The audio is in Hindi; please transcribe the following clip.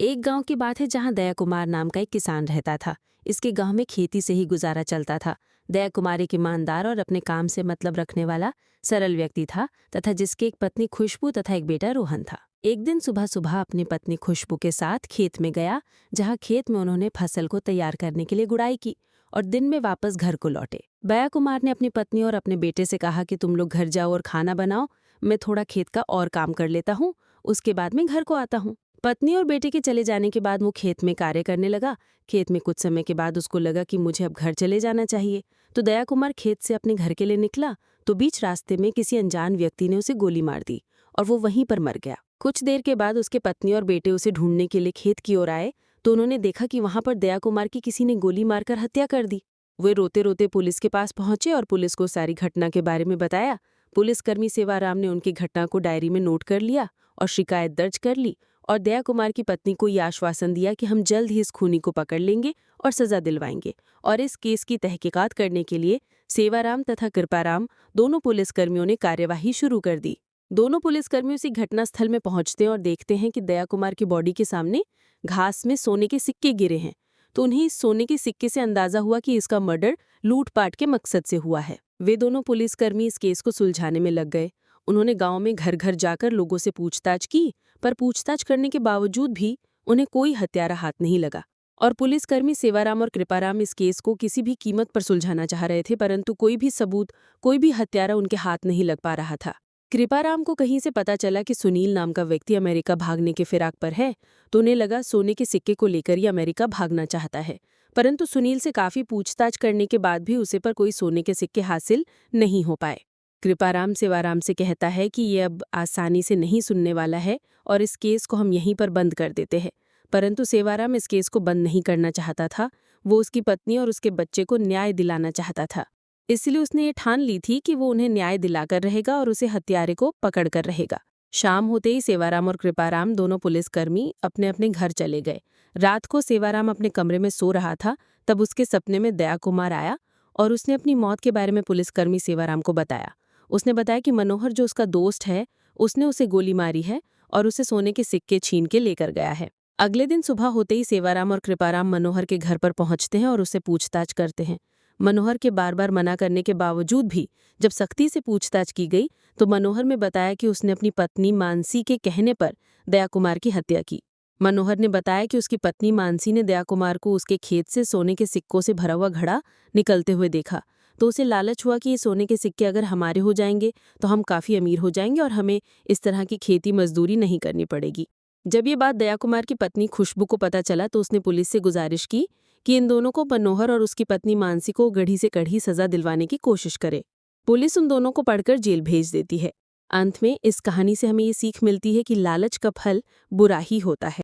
एक गांव की बात है जहां दया कुमार नाम का एक किसान रहता था। इसके गांव में खेती से ही गुजारा चलता था। दया कुमार एक ईमानदार और अपने काम से मतलब रखने वाला सरल व्यक्ति था तथा जिसकी एक पत्नी खुशबू तथा एक बेटा रोहन था। एक दिन सुबह सुबह अपनी पत्नी खुशबू के साथ खेत में गया, जहां खेत में उन्होंने फसल को तैयार करने के लिए गुड़ाई की और दिन में वापस घर को लौटे। दया कुमार ने अपनी पत्नी और अपने बेटे से कहा कि तुम लोग घर जाओ और खाना बनाओ, मैं थोड़ा खेत का और काम कर लेता हूँ, उसके बाद मैं घर को आता हूँ। पत्नी और बेटे के चले जाने के बाद वो खेत में कार्य करने लगा। खेत में कुछ समय के बाद उसको लगा कि मुझे अब घर चले जाना चाहिए, तो दया कुमार खेत से अपने घर के लिए निकला तो बीच रास्ते में किसी अनजान व्यक्ति ने उसे गोली मार दी और वो वहीं पर मर गया। कुछ देर के बाद उसके पत्नी और बेटे उसे ढूंढने के लिए खेत की ओर आए तो उन्होंने देखा कि वहां पर दया कुमार की किसी ने गोली मारकर हत्या कर दी। वे रोते रोते पुलिस के पास पहुंचे और पुलिस को सारी घटना के बारे में बताया। पुलिसकर्मी सेवाराम ने उनकी घटना को डायरी में नोट कर लिया और शिकायत दर्ज कर ली और दया कुमार की पत्नी को ये आश्वासन दिया कि हम जल्द ही इस खूनी को पकड़ लेंगे और सजा दिलवाएंगे। और इस केस की तहकीकात करने के लिए सेवाराम तथा कृपाराम दोनों पुलिसकर्मियों ने कार्यवाही शुरू कर दी। दोनों पुलिसकर्मी उसी घटनास्थल में पहुंचते हैं और देखते हैं कि दया कुमार की बॉडी के सामने घास में सोने के सिक्के गिरे हैं। तो उन्हें इस सोने के सिक्के से अंदाजा हुआ कि इसका मर्डर लूटपाट के मकसद से हुआ है। वे दोनों पुलिसकर्मी इस केस को सुलझाने में लग गए। उन्होंने गांव में घर घर जाकर लोगों से पूछताछ की, पर पूछताछ करने के बावजूद भी उन्हें कोई हत्यारा हाथ नहीं लगा। और पुलिसकर्मी सेवाराम और कृपाराम इस केस को किसी भी कीमत पर सुलझाना चाह रहे थे, परंतु कोई भी सबूत, कोई भी हत्यारा उनके हाथ नहीं लग पा रहा था। कृपाराम को कहीं से पता चला कि सुनील नाम का व्यक्ति अमेरिका भागने के फिराक पर है, तो उन्हें लगा सोने के सिक्के को लेकर ही अमेरिका भागना चाहता है। परंतु सुनील से काफी पूछताछ करने के बाद भी उसे पर कोई सोने के सिक्के हासिल नहीं हो पाए। कृपाराम सेवाराम से कहता है कि ये अब आसानी से नहीं सुनने वाला है और इस केस को हम यहीं पर बंद कर देते हैं। परंतु सेवाराम इस केस को बंद नहीं करना चाहता था। वो उसकी पत्नी और उसके बच्चे को न्याय दिलाना चाहता था। इसलिए उसने ये ठान ली थी कि वो उन्हें न्याय दिलाकर रहेगा और उसे हत्यारे को पकड़ कर रहेगा। शाम होते ही सेवाराम और कृपाराम दोनों पुलिसकर्मी अपने अपने घर चले गए। रात को सेवाराम अपने कमरे में सो रहा था, तब उसके सपने में दया कुमार आया और उसने अपनी मौत के बारे में पुलिसकर्मी सेवाराम को बताया। उसने बताया कि मनोहर जो उसका दोस्त है, उसने उसे गोली मारी है और उसे सोने के सिक्के छीन के लेकर गया है। अगले दिन सुबह होते ही सेवाराम और कृपाराम मनोहर के घर पर पहुंचते हैं और उससे पूछताछ करते हैं। मनोहर के बार बार मना करने के बावजूद भी जब सख्ती से पूछताछ की गई तो मनोहर ने बताया कि उसने अपनी पत्नी मानसी के कहने पर दया कुमार की हत्या की। मनोहर ने बताया कि उसकी पत्नी मानसी ने दया कुमार को उसके खेत से सोने के सिक्कों से भरा हुआ घड़ा निकलते हुए देखा, तो उसे लालच हुआ कि ये सोने के सिक्के अगर हमारे हो जाएंगे तो हम काफ़ी अमीर हो जाएंगे और हमें इस तरह की खेती मजदूरी नहीं करनी पड़ेगी। जब ये बात दया कुमार की पत्नी खुशबू को पता चला तो उसने पुलिस से गुजारिश की कि इन दोनों को, मनोहर और उसकी पत्नी मानसी को, कड़ी से कड़ी सजा दिलवाने की कोशिश करे। पुलिस उन दोनों को पकड़कर जेल भेज देती है। अंत में इस कहानी से हमें ये सीख मिलती है कि लालच का फल बुरा ही होता है।